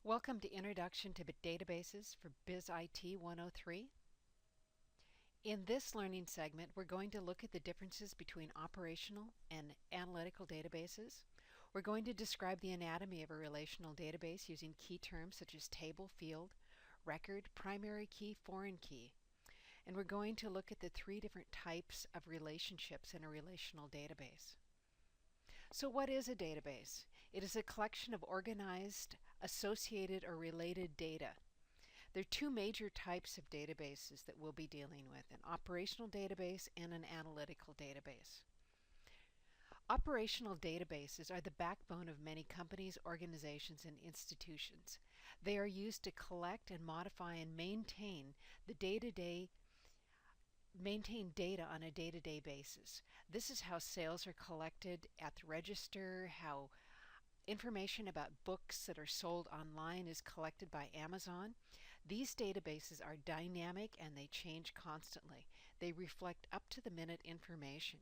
Welcome to Introduction to Databases for BUSIT 103. In this learning segment, we're going to look at the differences between operational and analytical databases. We're going to describe the anatomy of a relational database using key terms such as table, field, record, primary key, foreign key. And we're going to look at the three different types of relationships in a relational database. So what is a database? It is a collection of organized, associated, or related data. There are two major types of databases that we'll be dealing with, an operational database and an analytical database. Operational databases are the backbone of many companies, organizations, and institutions. They are used to collect and modify and maintain the data on a day-to-day basis. This is how sales are collected at the register, how information about books that are sold online is collected by Amazon. These databases are dynamic and they change constantly. They reflect up-to-the-minute information.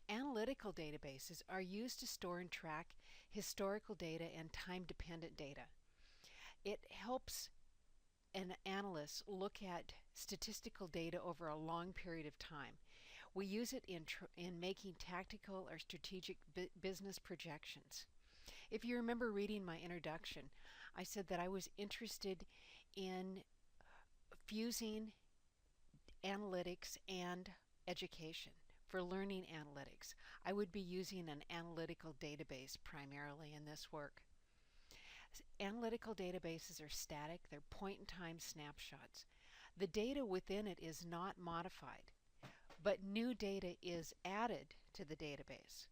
Analytical databases are used to store and track historical data and time-dependent data. It helps an analyst look at statistical data over a long period of time. We use it in making tactical or strategic business projections. If you remember reading my introduction, I said that I was interested in fusing analytics and education. For learning analytics, I would be using an analytical database primarily in this work. Analytical databases are static, they're point-in-time snapshots. The data within it is not modified, but new data is added to the database.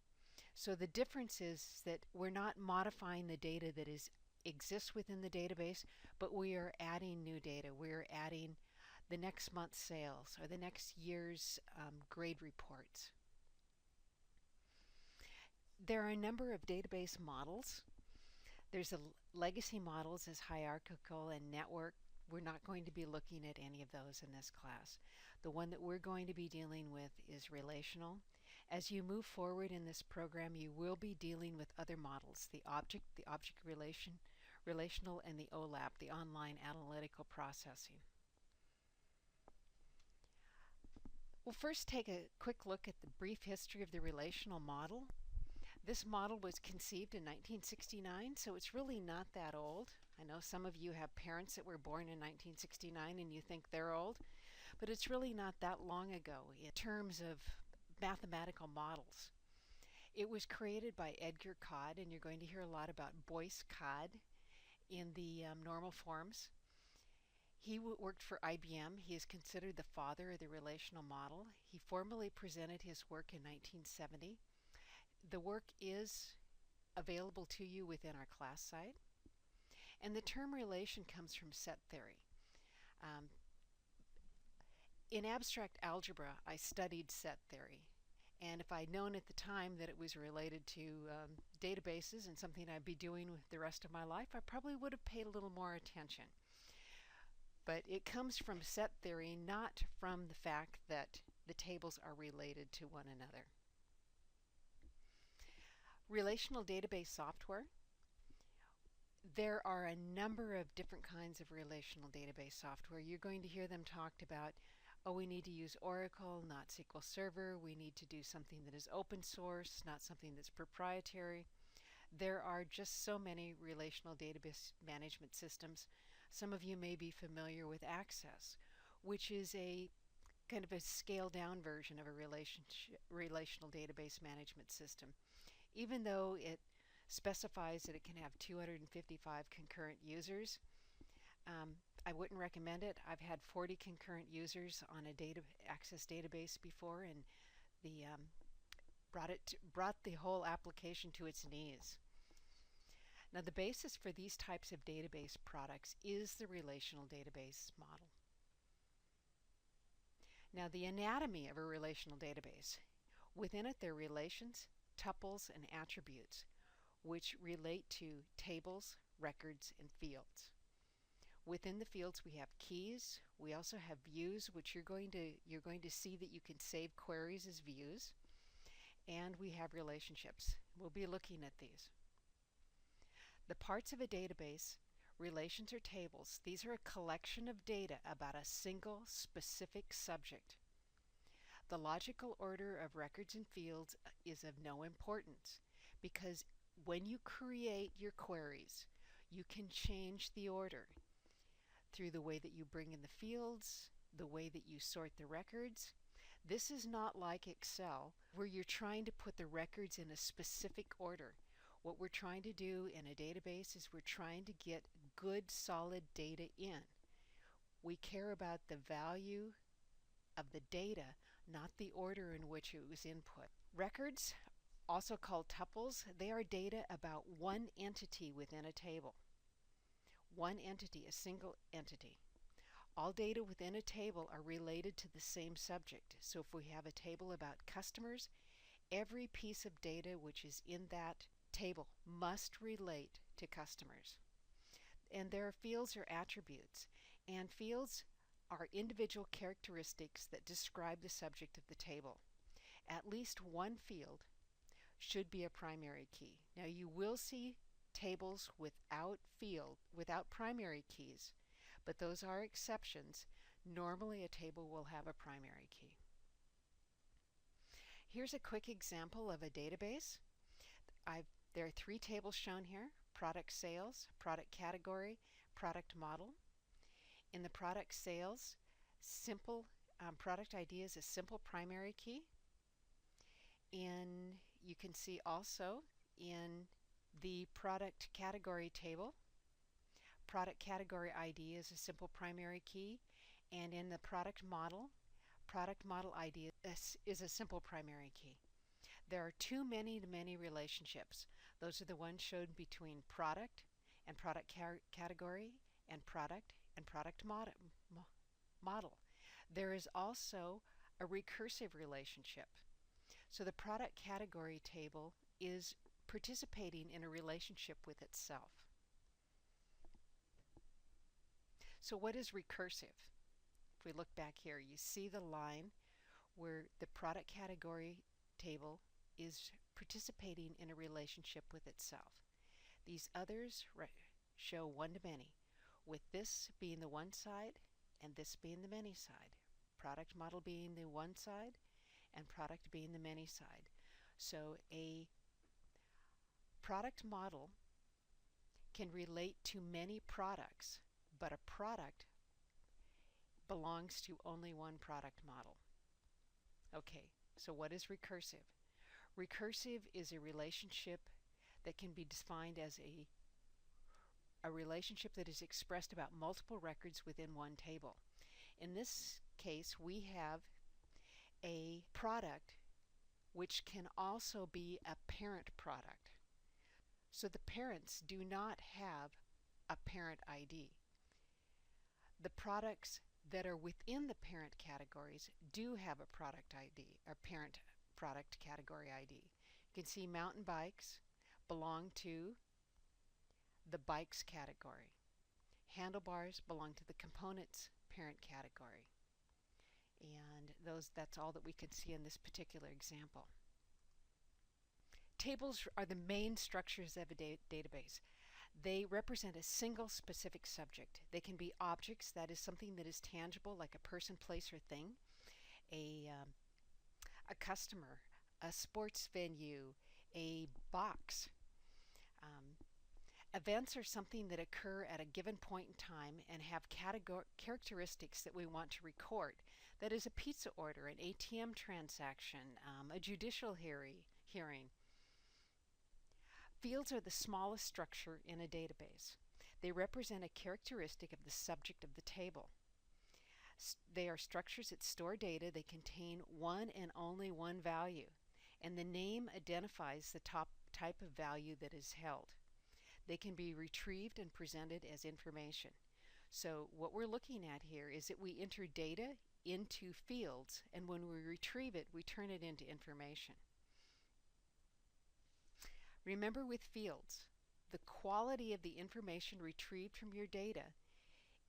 So the difference is that we're not modifying the data that exists within the database, but we are adding new data. We're adding the next month's sales or the next year's grade reports. There are a number of database models. There's legacy models as hierarchical and network. We're not going to be looking at any of those in this class. The one that we're going to be dealing with is relational. As you move forward in this program, you will be dealing with other models, the object relational, and the OLAP, the online analytical processing. We'll first take a quick look at the brief history of the relational model. This model was conceived in 1969, so it's really not that old. I know some of you have parents that were born in 1969 and you think they're old, but it's really not that long ago in terms of mathematical models. It was created by Edgar Codd, and you're going to hear a lot about Boyce Codd in the normal forms. He worked for IBM. He is considered the father of the relational model. He formally presented his work in 1970. The work is available to you within our class site. And the term relation comes from set theory. In abstract algebra, I studied set theory. And if I'd known at the time that it was related to databases and something I'd be doing with the rest of my life, I probably would have paid a little more attention. But it comes from set theory, not from the fact that the tables are related to one another. Relational database software. There are a number of different kinds of relational database software. You're going to hear them talked about, oh, we need to use Oracle, not SQL Server. We need to do something that is open source, not something that's proprietary. There are just so many relational database management systems. Some of you may be familiar with Access, which is a kind of a scaled down version of a relational database management system. Even though it specifies that it can have 255 concurrent users, I wouldn't recommend it. I've had 40 concurrent users on a Access database before, and the brought the whole application to its knees. Now, the basis for these types of database products is the relational database model. Now, the anatomy of a relational database. Within it, there are relations, tuples, and attributes, which relate to tables, records, and fields. Within the fields, we have keys. We also have views, which you're going to see that you can save queries as views. And we have relationships. We'll be looking at these. The parts of a database, relations or tables, these are a collection of data about a single specific subject. The logical order of records and fields is of no importance because when you create your queries, you can change the order through the way that you bring in the fields, the way that you sort the records. This is not like Excel where you're trying to put the records in a specific order. What we're trying to do in a database is we're trying to get good solid data in. We care about the value of the data, not the order in which it was input. Records, also called tuples, they are data about one entity within a table. One entity, a single entity. All data within a table are related to the same subject. So if we have a table about customers, every piece of data which is in that table must relate to customers. And there are fields or attributes, and fields are individual characteristics that describe the subject of the table. At least one field should be a primary key. Now you will see tables without primary keys, but those are exceptions. Normally a table will have a primary key. Here's a quick example of a database. There are three tables shown here: product sales, product category, product model. In the product sales, simple product ID is a simple primary key. You can see also in the product category table, product category ID is a simple primary key, and in the product model ID is a simple primary key. There are two many-to-many relationships. Those are the ones shown between product and product category and product model. There is also a recursive relationship. So the product category table is participating in a relationship with itself. So what is recursive? If we look back here, you see the line where the product category table is participating in a relationship with itself. These others show one-to-many, with this being the one side and this being the many side. Product model being the one side and product being the many side. So a product model can relate to many products, but a product belongs to only one product model. Okay, so what is recursive? Recursive is a relationship that can be defined as a relationship that is expressed about multiple records within one table. In this case, we have a product which can also be a parent product. So the parents do not have a parent ID. The products that are within the parent categories do have a product ID, or parent product category ID. You can see mountain bikes belong to the bikes category. Handlebars belong to the components parent category. And that's all that we could see in this particular example. Tables are the main structures of a database. They represent a single specific subject. They can be objects, that is something that is tangible, like a person, place, or thing, a customer, a sports venue, a box. Events are something that occur at a given point in time and have characteristics that we want to record. That is a pizza order, an ATM transaction, a judicial hearing. Fields are the smallest structure in a database. They represent a characteristic of the subject of the table. They are structures that store data. They contain one and only one value, and the name identifies the type of value that is held. They can be retrieved and presented as information. So what we're looking at here is that we enter data into fields, and when we retrieve it, we turn it into information. Remember, with fields, the quality of the information retrieved from your data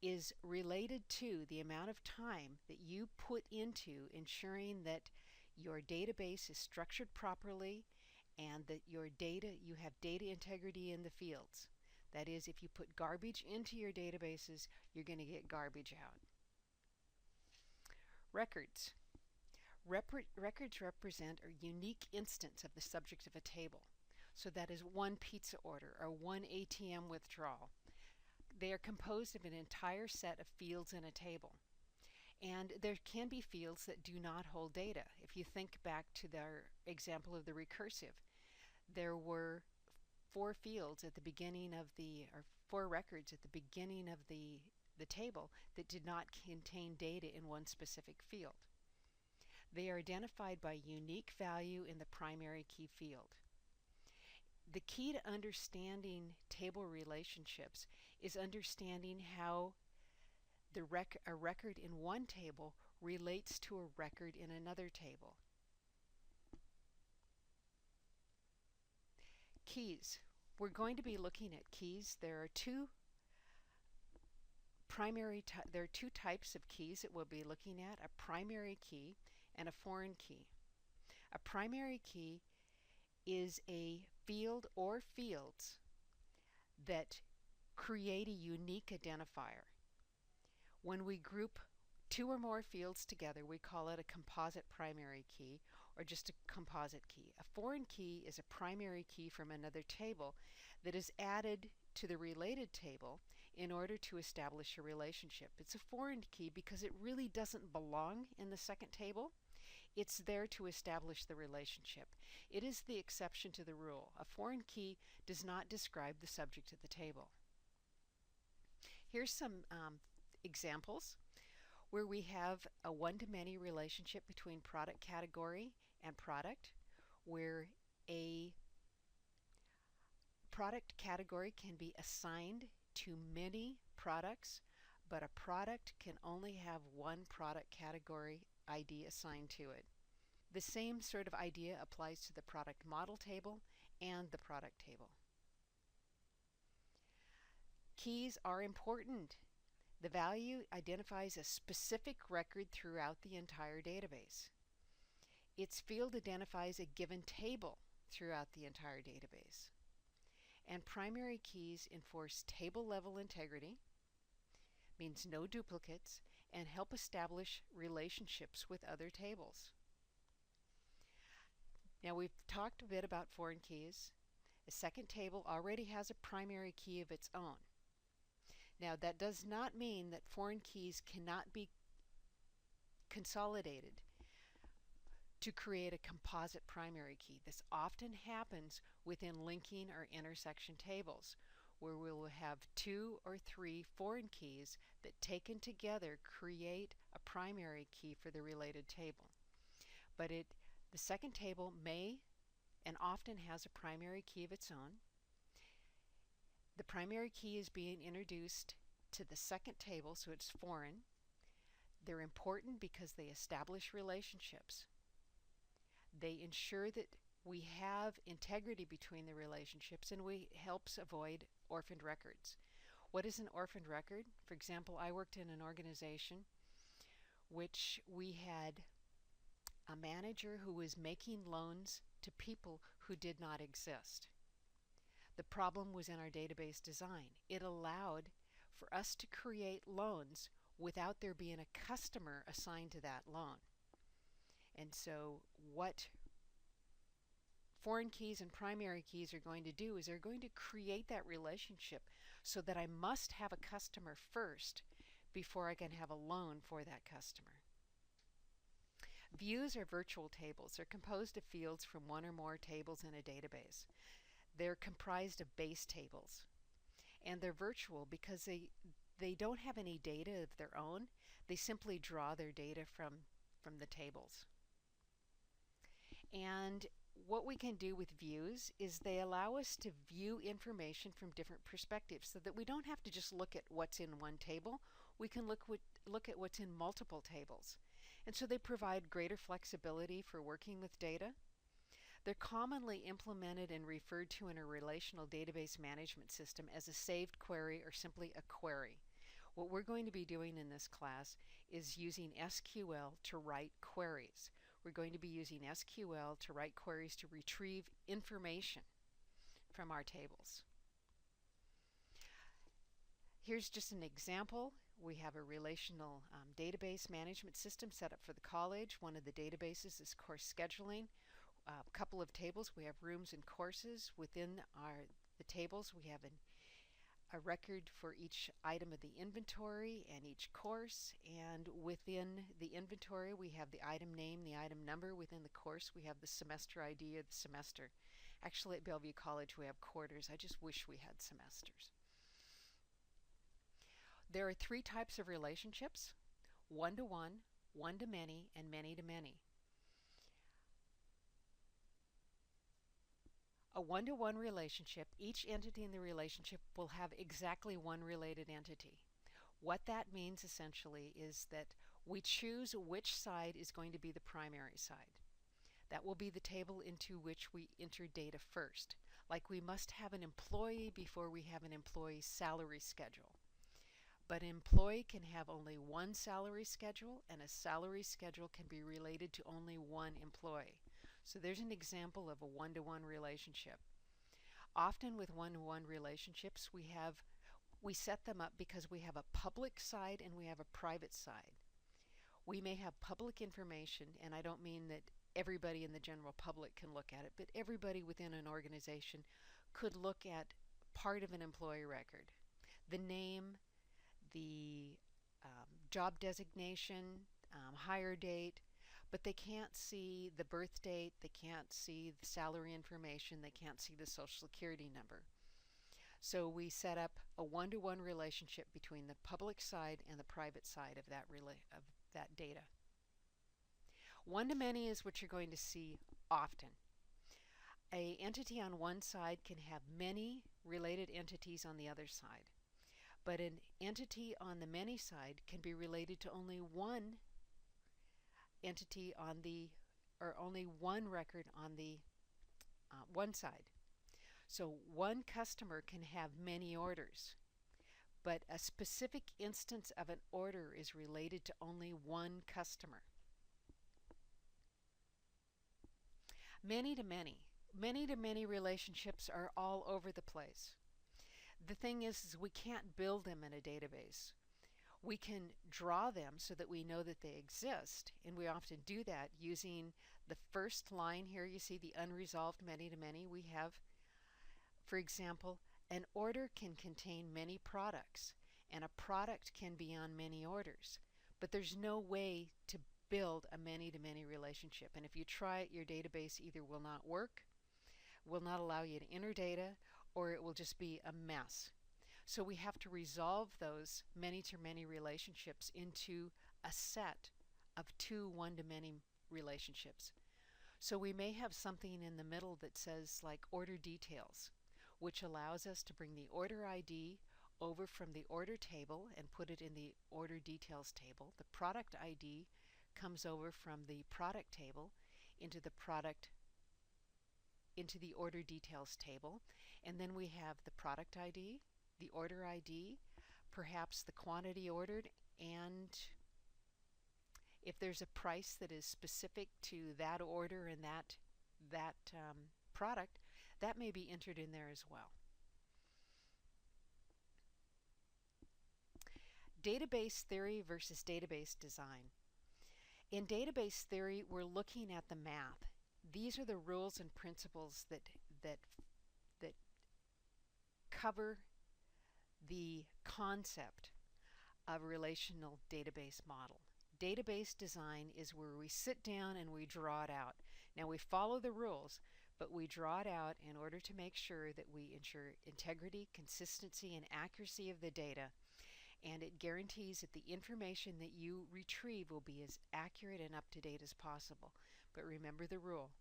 is related to the amount of time that you put into ensuring that your database is structured properly and that you have data integrity in the fields. That is, if you put garbage into your databases, you're going to get garbage out. Records. Records represent a unique instance of the subject of a table. So that is one pizza order or one ATM withdrawal. They are composed of an entire set of fields in a table. And there can be fields that do not hold data. If you think back to their example of the recursive, there were four fields at the beginning of or four records at the beginning of the table that did not contain data in one specific field. They are identified by unique value in the primary key field. The key to understanding table relationships is understanding how a record in one table relates to a record in another table. Keys. We're going to be looking at keys. There are two types of keys that we'll be looking at, a primary key and a foreign key. A primary key is a field or fields that create a unique identifier. When we group two or more fields together, we call it a composite primary key or just a composite key. A foreign key is a primary key from another table that is added to the related table in order to establish a relationship. It's a foreign key because it really doesn't belong in the second table. It's there to establish the relationship. It is the exception to the rule. A foreign key does not describe the subject of the table. Here's some examples where we have a one-to-many relationship between product category and product, where a product category can be assigned to many products, but a product can only have one product category ID assigned to it. The same sort of idea applies to the product model table and the product table. Keys are important. The value identifies a specific record throughout the entire database. Its field identifies a given table throughout the entire database. And primary keys enforce table-level integrity, means no duplicates, and help establish relationships with other tables. Now we've talked a bit about foreign keys. A second table already has a primary key of its own. Now that does not mean that foreign keys cannot be consolidated to create a composite primary key. This often happens within linking or intersection tables, where we will have two or three foreign keys that taken together create a primary key for the related table. But the second table may and often has a primary key of its own. The primary key is being introduced to the second table, so it's foreign. They're important because they establish relationships. They ensure that we have integrity between the relationships, and helps avoid orphaned records. What is an orphaned record? For example, I worked in an organization which we had a manager who was making loans to people who did not exist. The problem was in our database design. It allowed for us to create loans without there being a customer assigned to that loan. And so what foreign keys and primary keys are going to do is they're going to create that relationship so that I must have a customer first before I can have a loan for that customer. Views are virtual tables. They're composed of fields from one or more tables in a database. They're comprised of base tables, and they're virtual because they don't have any data of their own. They simply draw their data from the tables. And what we can do with views is they allow us to view information from different perspectives so that we don't have to just look at what's in one table. We can look at what's in multiple tables. And so they provide greater flexibility for working with data. They're commonly implemented and referred to in a relational database management system as a saved query or simply a query. What we're going to be doing in this class is using SQL to write queries. We're going to be using SQL to write queries to retrieve information from our tables. Here's just an example. We have a relational database management system set up for the college. One of the databases is course scheduling. A couple of tables. We have rooms and courses. Within the tables, we have a record for each item of the inventory and each course. And within the inventory, we have the item name, the item number. Within the course, we have the semester ID of the semester. Actually, at Bellevue College, we have quarters. I just wish we had semesters. There are three types of relationships: one-to-one, one-to-many, and many-to-many. A one-to-one relationship, each entity in the relationship will have exactly one related entity. What that means essentially is that we choose which side is going to be the primary side. That will be the table into which we enter data first. Like we must have an employee before we have an employee's salary schedule. But an employee can have only one salary schedule, and a salary schedule can be related to only one employee. So there's an example of a one-to-one relationship. Often with one-to-one relationships, we set them up because we have a public side and we have a private side. We may have public information, and I don't mean that everybody in the general public can look at it, but everybody within an organization could look at part of an employee record. The name, the job designation, hire date, but they can't see the birth date, they can't see the salary information, they can't see the social security number. So we set up a one-to-one relationship between the public side and the private side of that data. One-to-many is what you're going to see often. An entity on one side can have many related entities on the other side. But an entity on the many side can be related to only one entity or only one record on the one side. So one customer can have many orders, but a specific instance of an order is related to only one customer. Many to many. Many to many relationships are all over the place. The thing is we can't build them in a database. We can draw them so that we know that they exist, and we often do that using the first line here. You see the unresolved many-to-many. We have, for example, an order can contain many products, and a product can be on many orders. But there's no way to build a many-to-many relationship, and if you try it, your database either will not work, will not allow you to enter data, or it will just be a mess. So we have to resolve those many-to-many relationships into a set of two one-to-many relationships. So we may have something in the middle that says like order details, which allows us to bring the order ID over from the order table and put it in the order details table. The product ID comes over from the product table into the order details table, and then we have the product ID, the order ID, perhaps the quantity ordered, and if there's a price that is specific to that order and that product, that may be entered in there as well. Database theory versus database design. In database theory, we're looking at the math. These are the rules and principles that cover the concept of a relational database model. Database design is where we sit down and we draw it out. Now we follow the rules, but we draw it out in order to make sure that we ensure integrity, consistency, and accuracy of the data, and it guarantees that the information that you retrieve will be as accurate and up to date as possible. But remember the rule.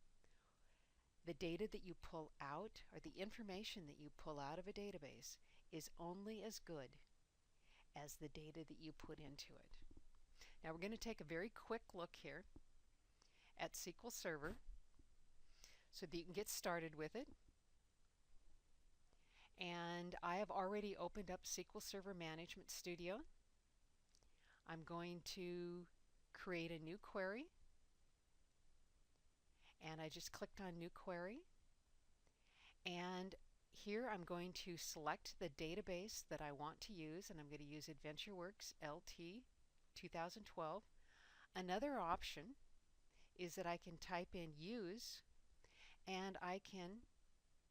The data that you pull out, or the information that you pull out of a database, is only as good as the data that you put into it. Now we're going to take a very quick look here at SQL Server so that you can get started with it. And I have already opened up SQL Server Management Studio. I'm going to create a new query, and I just clicked on New Query, and here I'm going to select the database that I want to use, and I'm going to use AdventureWorks LT 2012. Another option is that I can type in use and I can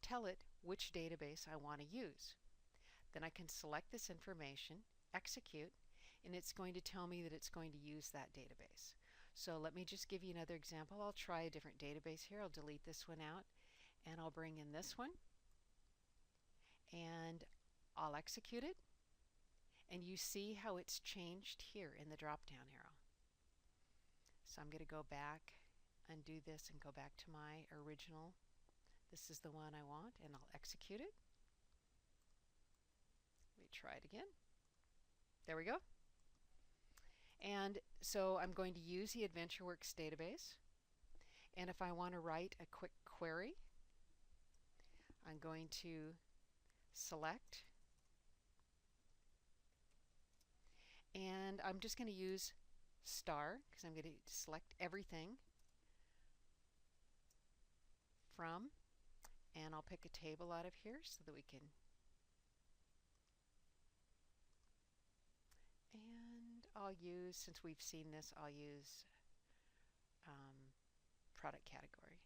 tell it which database I want to use. Then I can select this information, execute, and it's going to tell me that it's going to use that database. So let me just give you another example. I'll try a different database here. I'll delete this one out and I'll bring in this one and I'll execute it, and you see how it's changed here in the drop down arrow. So I'm going to go back, undo this, and go back to my original. This is the one I want, and I'll execute it. Let me try it again. There we go. And so I'm going to use the AdventureWorks database, and if I want to write a quick query, I'm going to select, and I'm just going to use star because I'm going to select everything from, and I'll pick a table out of here so that we can, and I'll use, since we've seen this, I'll use product category.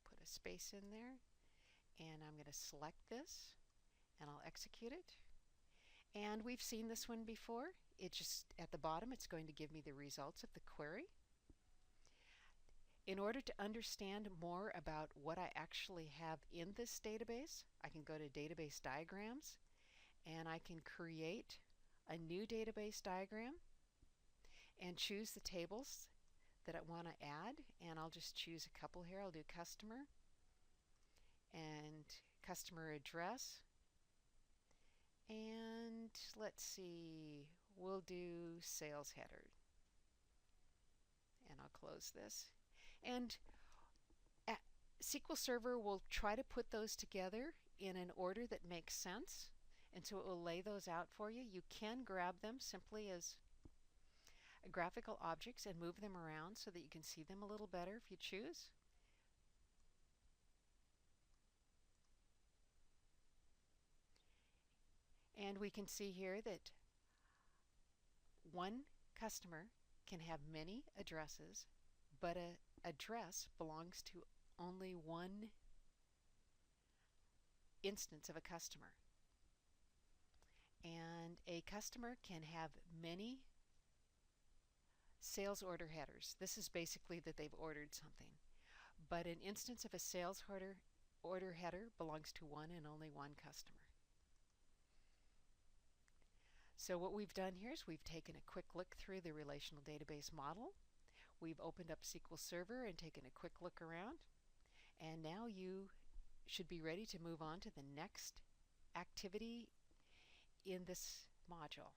Put a space in there, and I'm going to select this and I'll execute it. And we've seen this one before. It just, at the bottom, it's going to give me the results of the query. In order to understand more about what I actually have in this database, I can go to Database Diagrams, and I can create a new database diagram and choose the tables that I want to add. And I'll just choose a couple here. I'll do customer and customer address. And let's see, we'll do sales header. And I'll close this. And SQL Server will try to put those together in an order that makes sense. And so it will lay those out for you. You can grab them simply as graphical objects and move them around so that you can see them a little better if you choose. And we can see here that one customer can have many addresses, but an address belongs to only one instance of a customer. And a customer can have many sales order headers. This is basically that they've ordered something. But an instance of a sales order header belongs to one and only one customer. So what we've done here is we've taken a quick look through the relational database model. We've opened up SQL Server and taken a quick look around. And now you should be ready to move on to the next activity in this module.